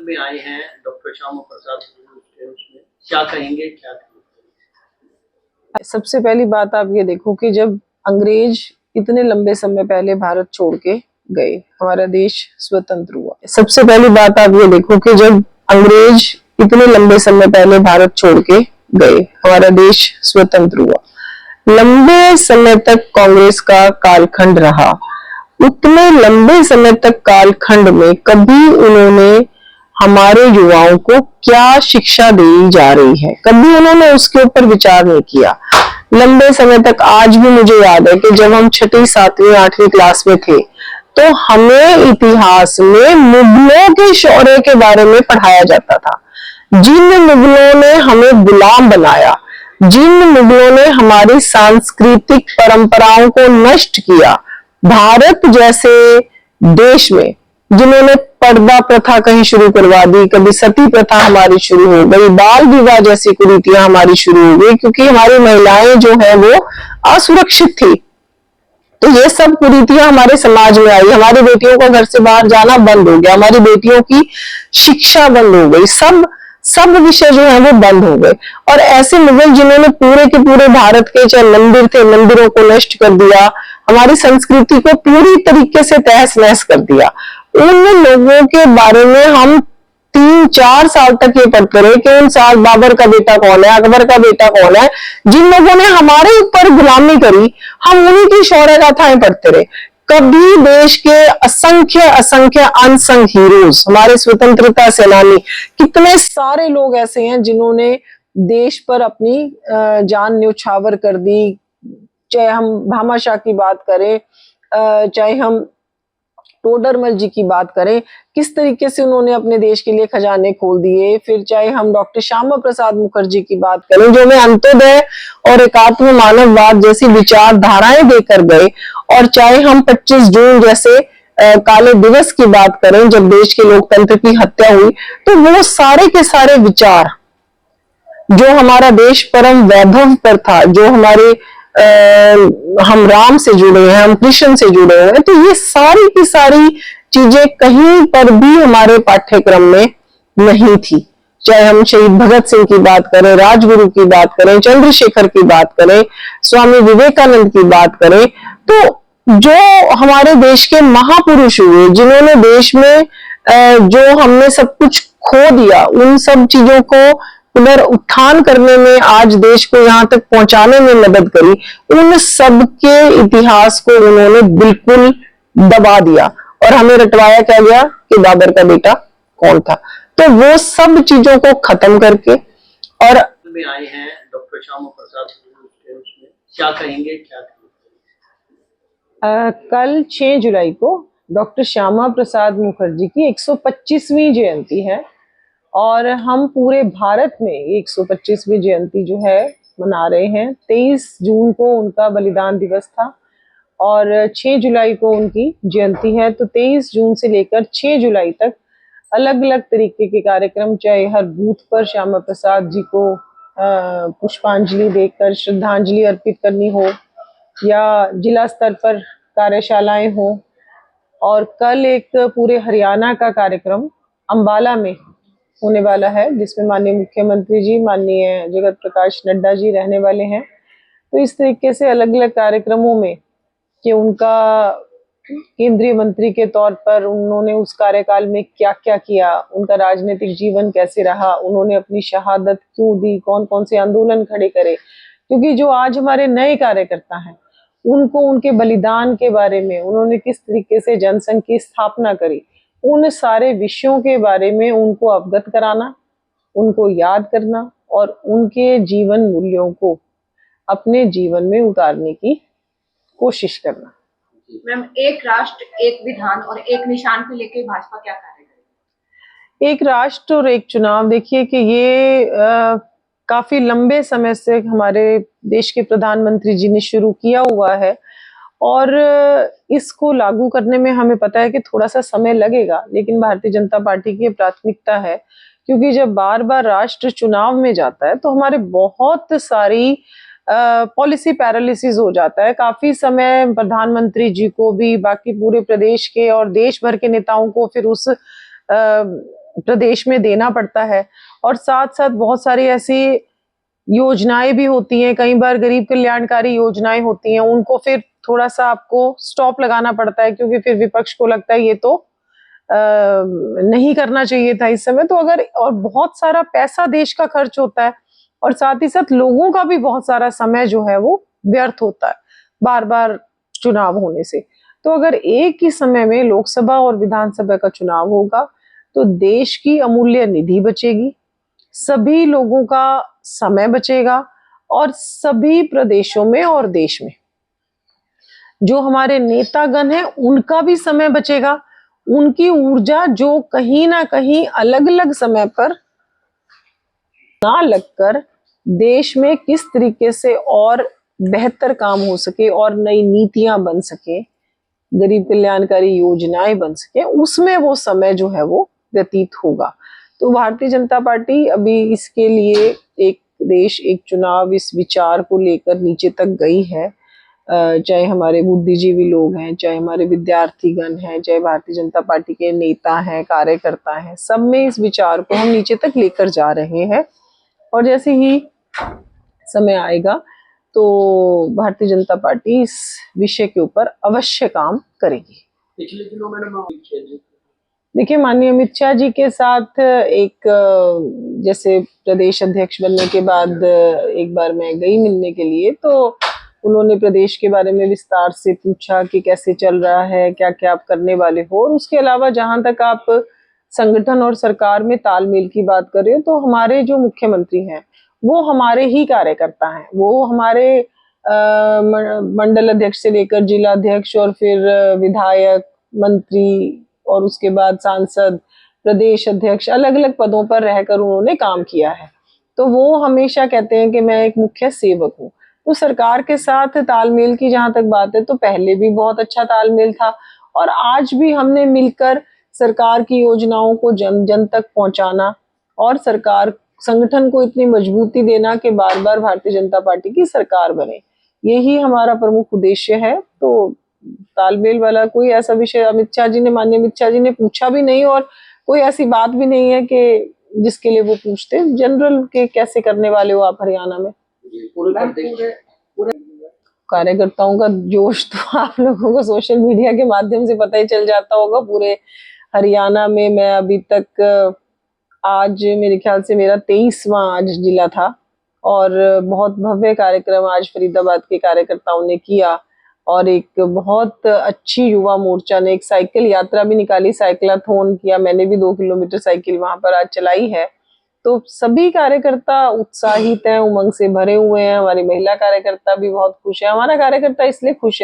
में आए हैं डॉक्टर श्यामा प्रसाद में क्या कहेंगे, क्या कहेंगे? सबसे पहली बात आप ये देखो कि जब अंग्रेज इतने लंबे समय पहले भारत छोड़ के गए, हमारा देश स्वतंत्र हुआ। सबसे पहली बात आप ये देखो कि जब अंग्रेज इतने लंबे समय पहले भारत छोड़ के गए, हमारा देश स्वतंत्र हुआ। लंबे समय तक कांग्रेस का कालखंड रहा। उतने लंबे समय तक कालखंड में कभी उन्होंने हमारे युवाओं को क्या शिक्षा दी जा रही है, कभी उन्होंने उसके ऊपर विचार नहीं किया। लंबे समय तक, आज भी मुझे याद है कि जब हम 6ठी 7वीं 8वीं क्लास में थे तो हमें इतिहास में मुगलों के शौर्य के बारे में पढ़ाया जाता था। जिन मुगलों ने हमें गुलाम बनाया, जिन मुगलों ने हमारी सांस्कृतिक परंपराओं को नष्ट किया, भारत जैसे देश में जिन्होंने पर्दा प्रथा कहीं शुरू करवा दी, कभी सती प्रथा हमारी शुरू हो गई, बाल विवाह जैसी कुरीतियां हमारी शुरू हो गई, क्योंकि हमारी महिलाएं जो है वो असुरक्षित थी। तो ये सब कुरीतियां हमारे समाज में आई। हमारी बेटियों का घर से बाहर जाना बंद हो गया, हमारी बेटियों की शिक्षा बंद हो गई, सब विषय जो है वो बंद हो गए। और ऐसे मुगल जिन्होंने पूरे के पूरे भारत के चाहे मंदिर थे, मंदिरों को नष्ट कर दिया, हमारी संस्कृति को पूरी तरीके से तहस नहस कर दिया, उन लोगों के बारे में हम 3-4 साल तक ये पढ़ते रहे कि उन साल बाबर का बेटा कौन है, अकबर का बेटा कौन है, जिन लोगों ने हमारे ऊपर गुलामी करी, हम उन्हीं की शौर्य गाथाएं पढ़ते रहे। कभी देश के असंख्य अनसंग हीरोज, हमारे स्वतंत्रता सेनानी, कितने सारे लोग ऐसे हैं जिन्होंने देश पर अपनी जान न्यौछावर कर दी। चाहे हम भामाशाह की बात करें, चाहे हम टोडरमल जी की बात करें, किस तरीके से उन्होंने अपने देश के लिए खजाने खोल दिए। फिर चाहे हम डॉक्टर श्यामा प्रसाद मुखर्जी की बात करें, जो हमें अंत्योदय और एकात्म मानववाद जैसी विचारधाराएं देकर गए, और चाहे हम 25 जून जैसे काले दिवस की बात करें जब देश के लोकतंत्र की हत्या हुई, तो वो सारे के सारे विचार जो हमारा देश परम वैभव पर था, जो हमारे हम राम से जुड़े हैं, हम कृष्ण से जुड़े हैं, तो ये सारी की सारी चीजें कहीं पर भी हमारे पाठ्यक्रम में नहीं थी। चाहे हम शहीद भगत सिंह की बात करें, राजगुरु की बात करें, चंद्रशेखर की बात करें, स्वामी विवेकानंद की बात करें, तो जो हमारे देश के महापुरुष हुए, जिन्होंने देश में जो हमने सब कुछ खो दिया, उन सब चीजों को पुनरुत्थान करने में, आज देश को यहाँ तक पहुंचाने में मदद करी, उन सब के इतिहास को उन्होंने बिल्कुल दबा दिया और हमें रटवाया क्या गया कि बाबर का बेटा कौन था। तो वो सब चीजों को खत्म करके और में आए हैं डॉक्टर श्यामा प्रसाद में क्या कहेंगे, क्या कहेंगे? कल 6 जुलाई को डॉक्टर श्यामा प्रसाद मुखर्जी की 125वीं जयंती है और हम पूरे भारत में 125वीं जयंती जो है मना रहे हैं। 23 जून को उनका बलिदान दिवस था और 6 जुलाई को उनकी जयंती है। तो 23 जून से लेकर 6 जुलाई तक अलग अलग तरीके के कार्यक्रम, चाहे हर बूथ पर श्यामा प्रसाद जी को पुष्पांजलि देकर श्रद्धांजलि अर्पित करनी हो, या जिला स्तर पर कार्यशालाएं हो, और कल एक पूरे हरियाणा का कार्यक्रम अंबाला में होने वाला है जिसमें माननीय मुख्यमंत्री जी, माननीय जगत प्रकाश नड्डा जी रहने वाले हैं। तो इस तरीके से अलग अलग कार्यक्रमों में कि उनका केंद्रीय मंत्री के तौर पर उन्होंने उस कार्यकाल में क्या क्या किया, उनका राजनीतिक जीवन कैसे रहा, उन्होंने अपनी शहादत क्यों दी, कौन कौन से आंदोलन खड़े करे, क्योंकि जो आज हमारे नए कार्यकर्ता हैं उनको उनके बलिदान के बारे में, उन्होंने किस तरीके से जनसंघ की स्थापना करी, उन सारे विषयों के बारे में उनको अवगत कराना, उनको याद करना और उनके जीवन मूल्यों को अपने जीवन में उतारने की कोशिश करना। मैम, एक राष्ट्र एक विधान और एक निशान को लेकर भाजपा क्या कार्य करेगी? एक राष्ट्र और एक चुनाव, देखिए कि ये काफी लंबे समय से हमारे देश के प्रधानमंत्री जी ने शुरू किया हुआ है और इसको लागू करने में हमें पता है कि थोड़ा सा समय लगेगा, लेकिन भारतीय जनता पार्टी की प्राथमिकता है, क्योंकि जब बार बार राष्ट्र चुनाव में जाता है तो हमारे बहुत सारी पॉलिसी पैरालिसिस हो जाता है। काफी समय प्रधानमंत्री जी को भी, बाकी पूरे प्रदेश के और देश भर के नेताओं को फिर उस प्रदेश में देना पड़ता है। और साथ साथ बहुत सारी ऐसी योजनाएं भी होती हैं, कई बार गरीब कल्याणकारी योजनाएं होती हैं, उनको फिर थोड़ा सा आपको स्टॉप लगाना पड़ता है, क्योंकि फिर विपक्ष को लगता है ये तो नहीं करना चाहिए था इस समय। तो अगर, और बहुत सारा पैसा देश का खर्च होता है, और साथ ही साथ लोगों का भी बहुत सारा समय जो है वो व्यर्थ होता है बार बार चुनाव होने से। तो अगर एक ही समय में लोकसभा और विधानसभा का चुनाव होगा तो देश की अमूल्य निधि बचेगी, सभी लोगों का समय बचेगा, और सभी प्रदेशों में और देश में जो हमारे नेतागण हैं उनका भी समय बचेगा, उनकी ऊर्जा जो कहीं ना कहीं अलग अलग समय पर ना लगकर देश में किस तरीके से और बेहतर काम हो सके और नई नीतियां बन सके, गरीब कल्याणकारी योजनाएं बन सके, उसमें वो समय जो है वो व्यतीत होगा। तो भारतीय जनता पार्टी अभी इसके लिए एक देश एक चुनाव, इस विचार को लेकर नीचे तक गई है। चाहे हमारे बुद्धिजीवी लोग हैं, चाहे हमारे विद्यार्थीगण हैं, चाहे भारतीय जनता पार्टी के नेता हैं, कार्यकर्ता हैं, सब में इस विचार को हम नीचे तक लेकर जा रहे हैं। और जैसे ही समय आएगा तो भारतीय जनता पार्टी इस विषय के ऊपर अवश्य काम करेगी। पिछले दिनों मैंने देखिए, माननीय अमित शाह जी के साथ एक, जैसे प्रदेश अध्यक्ष बनने के बाद एक बार मैं गई मिलने के लिए, तो उन्होंने प्रदेश के बारे में विस्तार से पूछा कि कैसे चल रहा है, क्या क्या आप करने वाले हो। और उसके अलावा जहां तक आप संगठन और सरकार में तालमेल की बात कर रहे हो, तो हमारे जो मुख्यमंत्री हैं वो हमारे ही कार्यकर्ता हैं, वो हमारे मंडल अध्यक्ष से लेकर जिला अध्यक्ष और फिर विधायक, मंत्री और उसके बाद सांसद, प्रदेश अध्यक्ष, अलग अलग पदों पर रहकर उन्होंने काम किया है। तो वो हमेशा कहते हैं कि मैं एक मुख्य सेवक हूँ। तो सरकार के साथ तालमेल की जहां तक बात है, तो पहले भी बहुत अच्छा तालमेल था, और आज भी हमने मिलकर सरकार की योजनाओं को जन जन तक पहुंचाना और सरकार संगठन को इतनी मजबूती देना कि बार बार भारतीय जनता पार्टी की सरकार बने, यही हमारा प्रमुख उद्देश्य है। तो तालमेल वाला कोई ऐसा विषय माननीय अमित शाह जी ने पूछा भी नहीं, और कोई ऐसी बात भी नहीं है कि जिसके लिए वो पूछते। जनरल के कैसे करने वाले हो आप हरियाणा में? कार्यकर्ताओं का जोश तो आप लोगों को सोशल मीडिया के माध्यम से पता ही चल जाता होगा। पूरे हरियाणा में मैं अभी तक, आज मेरे ख्याल से मेरा 23वां आज जिला था, और बहुत भव्य कार्यक्रम आज फरीदाबाद के कार्यकर्ताओं ने किया, और एक बहुत अच्छी युवा मोर्चा ने एक साइकिल यात्रा भी निकाली, साइक्लाथॉन किया। मैंने भी 2 किलोमीटर साइकिल वहां पर आज चलाई है। तो सभी कार्यकर्ता उत्साहित हैं, उमंग से भरे हुए हैं। हमारी महिला कार्यकर्ता भी बहुत खुश है। हमारा कार्यकर्ता इसलिए खुश है